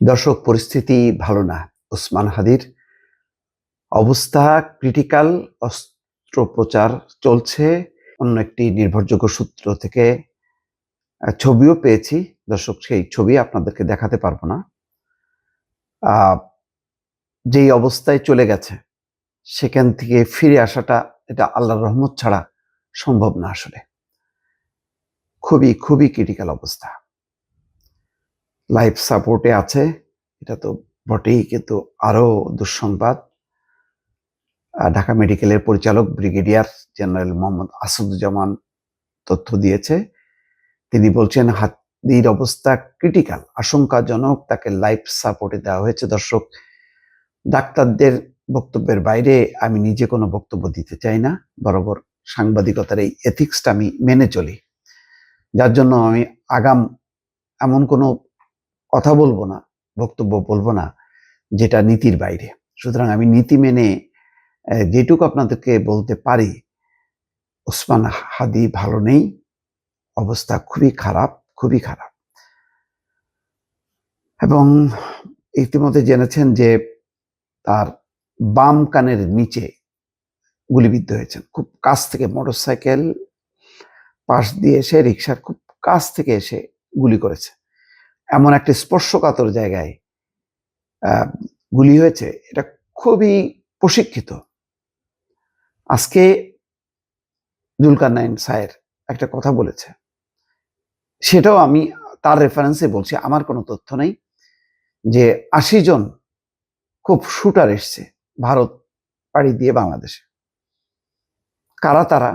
দর্শক, পরিস্থিতি ভালো না। ওসমান হাদির অবস্থা ক্রিটিক্যাল। অস্ত্রোপচার চলছে। অন্য একটি নির্ভরযোগ্য সূত্র থেকে ছবিও পেয়েছি। দর্শক, সেই ছবি আপনাদেরকে দেখাতে পারবো না। যেই অবস্থায় চলে গেছে সেখান থেকে ফিরে আসাটা এটা আল্লাহর রহমত ছাড়া সম্ভব না। আসলে খুবই খুবই ক্রিটিক্যাল অবস্থা। লাইফ সাপোর্টে আছে, এটা তো বটেই, কিন্তু আরো দুঃসংবাদ। ঢাকা মেডিকেলের পরিচালক ব্রিগেডিয়ার জেনারেল মোহাম্মদ আসাদুজ্জামান তথ্য দিয়েছে। তিনি বলছেন হাদির অবস্থা ক্রিটিক্যাল, আশঙ্কাজনক, তাকে লাইফ সাপোর্টে দেওয়া হয়েছে। দর্শক, ডাক্তারদের বক্তব্যের বাইরে আমি নিজে কোনো বক্তব্য দিতে চাই না। বরাবর সাংবাদিকতার এই এথিক্সটা আমি মেনে চলি, যার জন্য আমি আগাম এমন কোনো কথা বলবো না, বক্তব্য বলবো না যেটা নীতির বাইরে। সুতরাং আমি নীতি মেনে যেটুকু আপনাদেরকে বলতে পারি, ওসমান হাদি ভালো নেই, অবস্থা খুবই খারাপ, খুবই খারাপ। এবং ইতিমধ্যে জেনেছেন যে তার বাম কানের নিচে গুলিবিদ্ধ হয়েছেন। খুব কাছ থেকে, মোটরসাইকেল পাশ দিয়ে এসে, রিক্সার খুব কাছ থেকে এসে গুলি করেছে। এমন একটা স্পর্শকাতর জায়গায় গুলি হয়েছে, এটা খুবই প্রশিক্ষিত। আজকে জুলকারনাইন স্যার একটা কথা বলেছে, সেটাও আমি তার রেফারেন্সে বলছি, আমার কোনো তথ্য নেই, যে 80 জন খুব শুটার এসছে ভারত পাড়ি দিয়ে বাংলাদেশে। কারা তারা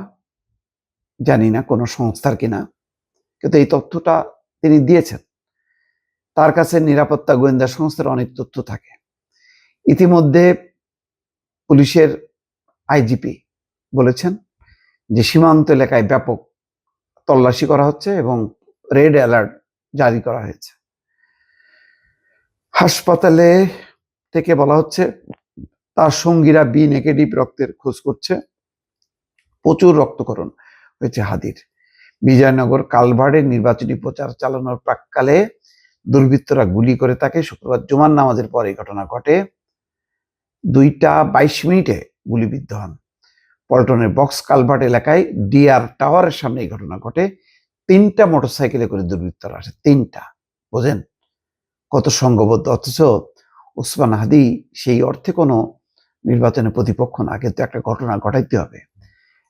জানি না, কোনো সংস্থার কিনা, কিন্তু এই তথ্যটা তিনি দিয়েছেন। তার কাছে নিরাপত্তা গোয়েন্দা সংস্থার অনেক তথ্য থাকে। ইতিমধ্যে পুলিশের আইজিপি বলেছেন যে সীমান্ত এলাকায় ব্যাপক তল্লাশি করা হচ্ছে এবং রেড অ্যালার্ট জারি করা হয়েছে। হাসপাতালে থেকে বলা হচ্ছে তার সঙ্গীরা বি নেগেটিভ রক্তের খোঁজ করছে। প্রচুর রক্তক্ষরণ হয়েছে হাদির। বিজয়নগর কালভার্ডে নির্বাচনী প্রচার চালানোর প্রাক্কালে দুর্বৃত্তরা গুলি করে তাকে। শুক্রবার জুমার নামাজের পর এই ঘটনা ঘটে। 2:22 গুলিবিদ্ধ হন। পল্টনের বক্স কালভার্ট এলাকায় ডিআর টাওয়ারের সামনে এই ঘটনা ঘটে। 3টা মোটরসাইকেলে করে দুর্বৃত্তরা আসে। 3টা, বোঝেন কত সংঘবদ্ধ। অথচ ওসমান হাদি সেই অর্থে কোনো নির্বাচনের প্রতিপক্ষ না, কিন্তু একটা ঘটনা ঘটাইতে হবে।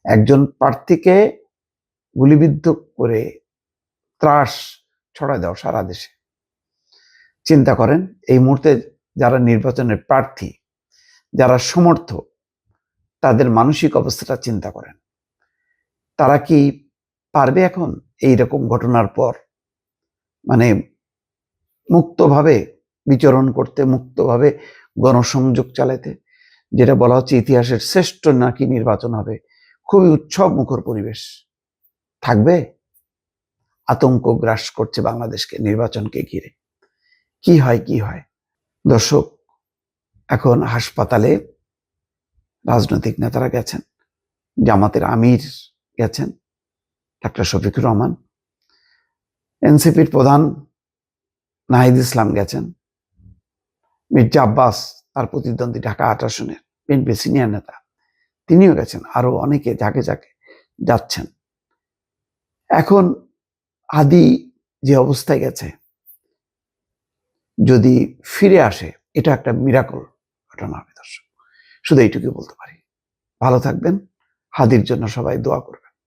একজন প্রার্থীকে গুলিবিদ্ধ করে ত্রাস ছড়ায় দাও সারা দেশে। চিন্তা করেন, এই মুহূর্তে যারা নির্বাচনের প্রার্থী, যারা সমর্থক, তাদের মানসিক অবস্থাটা চিন্তা করেন। তারা কি পারবে এখন এইরকম ঘটনার পর মানে মুক্তভাবে বিচরণ করতে, মুক্তভাবে গণসংযোগ চালাতে? যেটা বলা হচ্ছে ইতিহাসের শ্রেষ্ঠ নাকি নির্বাচন হবে, খুবই উৎসব মুখর পরিবেশ থাকবে। আতঙ্ক গ্রাস করছে বাংলাদেশকে নির্বাচনকে ঘিরে। কি হয় কি হয়। দর্শক, এখন হাসপাতালে রাজনৈতিক নেতারা গেছেন, জামাতের আমির গেছেন, ডাক্তার শফিকুর রহমান, এনসিপির প্রধান নাহিদ ইসলাম গেছেন, মির্জা আব্বাস তার প্রতিদ্বন্দ্বী ঢাকা 8 আসনের বিএনপি সিনিয়র নেতা, তিনিও গেছেন, আরো অনেকে যাকে যাকে যাচ্ছেন। এখন হাদি যে অবস্থায় গেছে, যদি ফিরে আসে, এটা একটা মিরাকল ঘটনা হবে। দর্শক, শুধু এইটুকু বলতে পারি। ভালো থাকবেন, হাদির জন্য সবাই দোয়া করবেন।